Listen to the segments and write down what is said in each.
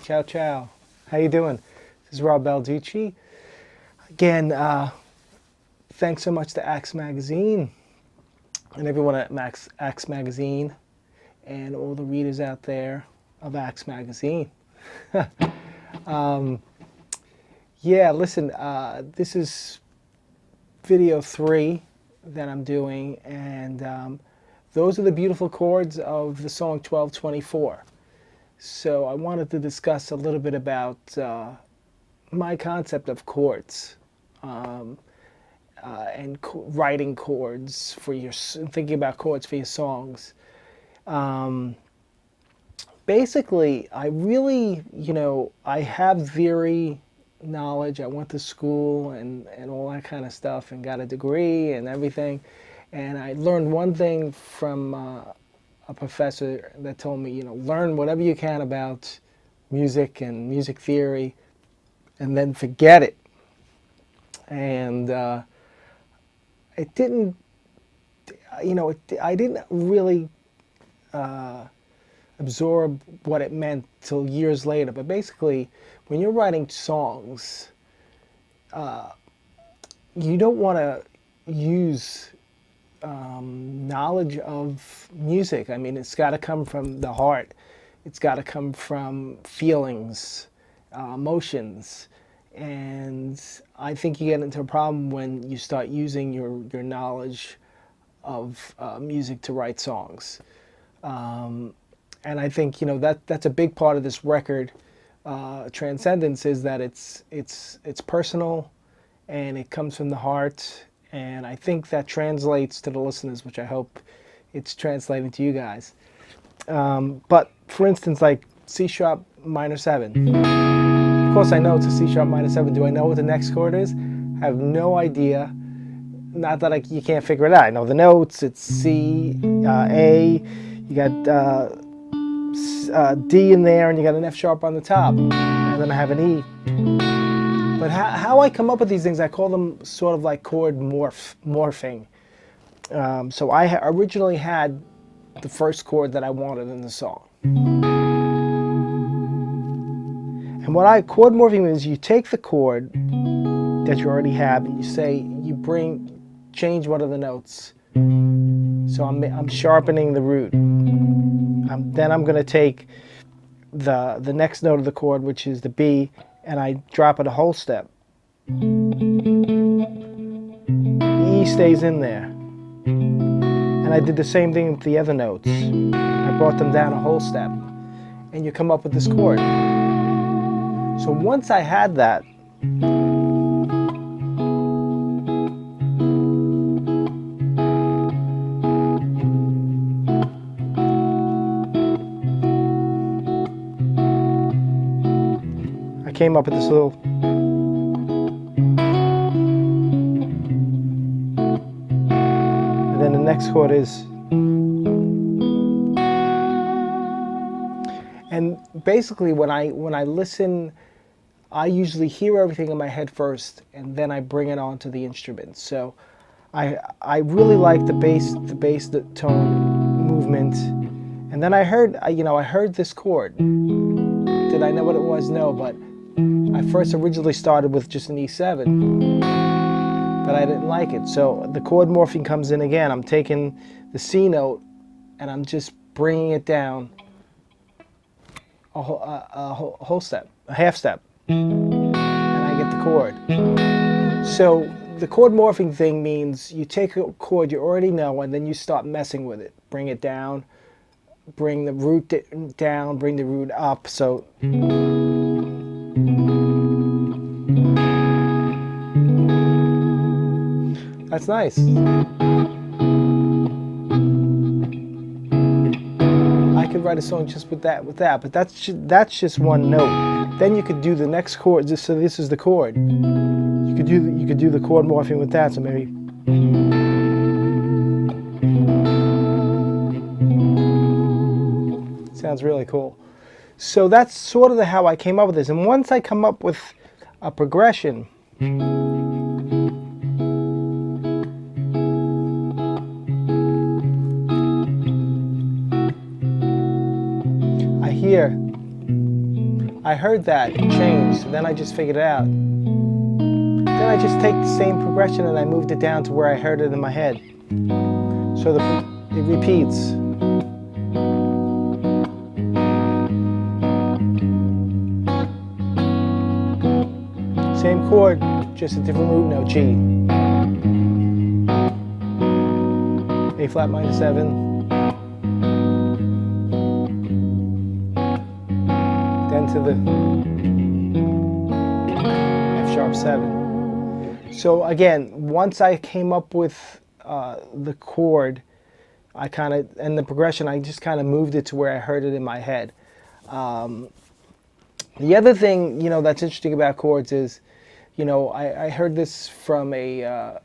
Ciao, ciao. How you doing? This is Rob Balducci. Again, thanks so much to Axe Magazine and everyone at Axe Magazine and all the readers out there of Axe Magazine. Yeah, listen, this is video 3 that I'm doing, and those are the beautiful chords of the song 1224. So I wanted to discuss a little bit about my concept of chords and writing chords for your, thinking about chords for your songs. Basically, I really, I have theory knowledge. I went to school and all that kind of stuff and got a degree and everything. And I learned one thing from a professor that told me, learn whatever you can about music and music theory and then forget it. And it didn't, I didn't really absorb what it meant till years later. But basically, when you're writing songs, you don't want to use knowledge of music. I mean, it's got to come from the heart. It's got to come from feelings, emotions. And I think you get into a problem when you start using your knowledge of music to write songs. And I think that's a big part of this record, Transcendence, is that it's personal and it comes from the heart. And I think that translates to the listeners, which I hope it's translating to you guys. But for instance, like C sharp minor 7. Of course, I know it's a C sharp minor 7. Do I know what the next chord is? I have no idea. Not that you can't figure it out. I know the notes. It's C, A. You got D in there, and you got an F sharp on the top, and then I have an E. But how I come up with these things, I call them sort of like chord morphing. So I originally had the first chord that I wanted in the song. And what chord morphing means, you take the chord that you already have and change one of the notes. So I'm sharpening the root. Then I'm going to take the next note of the chord, which is the B, and I drop it a whole step. The E stays in there. And I did the same thing with the other notes. I brought them down a whole step. And you come up with this chord. So once I had that, I came up with this little and then the next chord is, and basically when I listen, I usually hear everything in my head first and then I bring it onto the instrument. So I really like the bass tone movement. And then I heard this chord. Did I know what it was? No, but I first originally started with just an E7, but I didn't like it. So the chord morphing comes in again. I'm taking the C note and I'm just bringing it down a whole step, a half step, and I get the chord. So the chord morphing thing means you take a chord you already know and then you start messing with it. Bring it down, bring the root down, bring the root up. So that's nice. I could write a song just with that, but that's just one note. Then you could do the next chord. So this is the chord. You could do the chord morphing with that. So maybe. Sounds really cool. So that's sort of how I came up with this. And once I come up with a progression, I heard that change, so then I just figured it out. Then I just take the same progression and I moved it down to where I heard it in my head. So it repeats. Same chord, just a different root note, G. A flat minor 7. Then to the F sharp 7. So again, once I came up with the chord, and the progression, I just kind of moved it to where I heard it in my head. The other thing, that's interesting about chords is, I heard this from a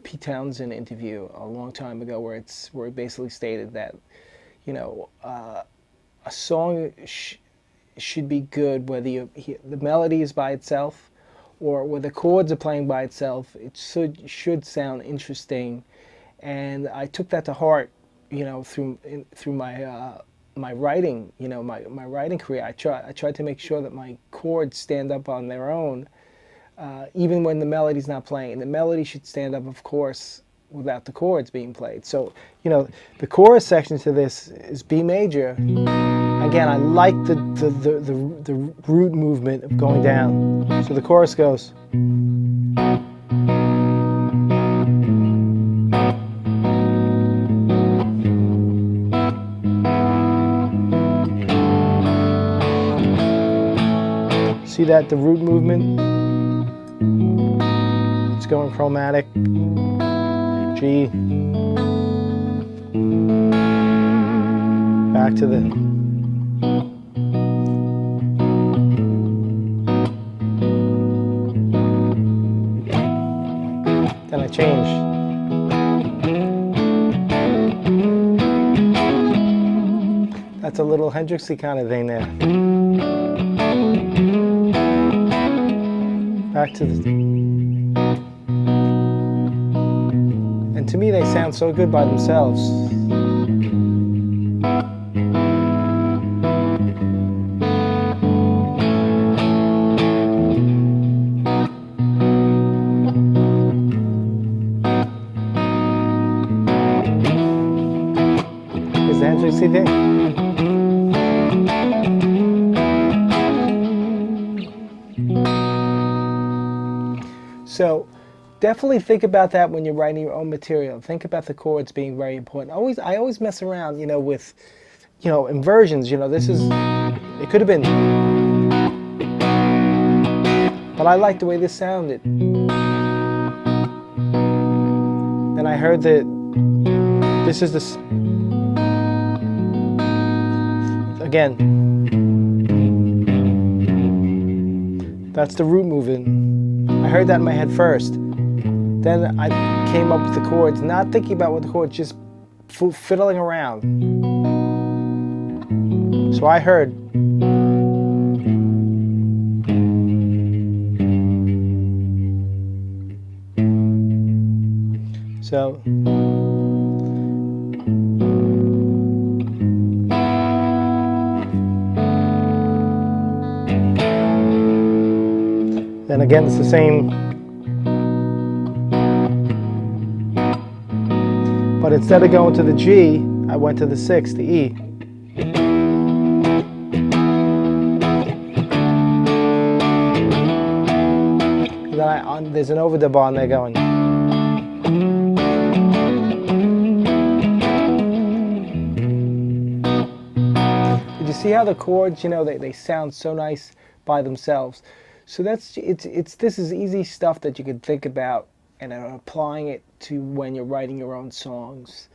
Pete Townsend interview a long time ago, where it basically stated that, a song should be good whether the melody is by itself or whether the chords are playing by itself. It should sound interesting, and I took that to heart, through my writing, my writing career. I tried to make sure that my chords stand up on their own, even when the melody's not playing. And the melody should stand up, of course, without the chords being played. So, the chorus section to this is B major. Again, I like the root movement of going down. So the chorus goes. See that, the root movement? It's going chromatic. G. Back to the. Then I change. That's a little Hendrixy kind of thing there. Back to the. And to me, they sound so good by themselves. Is the Hendrixy thing? So definitely think about that when you're writing your own material. Think about the chords being very important. I always mess around, with, inversions. This is, it could have been, but I like the way this sounded. Then I heard that this is this, again, that's the root movement. I heard that in my head first. Then I came up with the chords, not thinking about what the chords, just fiddling around. So I heard. So. Then again, it's the same. But instead of going to the G, I went to the 6, the E. And then there's an overdub on there going. Did you see how the chords, they sound so nice by themselves? So this is easy stuff that you can think about and applying it to when you're writing your own songs.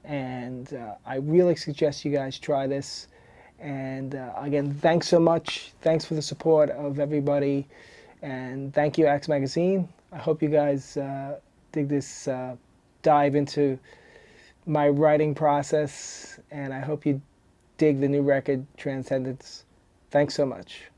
And I really suggest you guys try this. And again, thanks so much. Thanks for the support of everybody. And thank you, Axe Magazine. I hope you guys dig this dive into my writing process. And I hope you dig the new record, Transcendence. Thanks so much.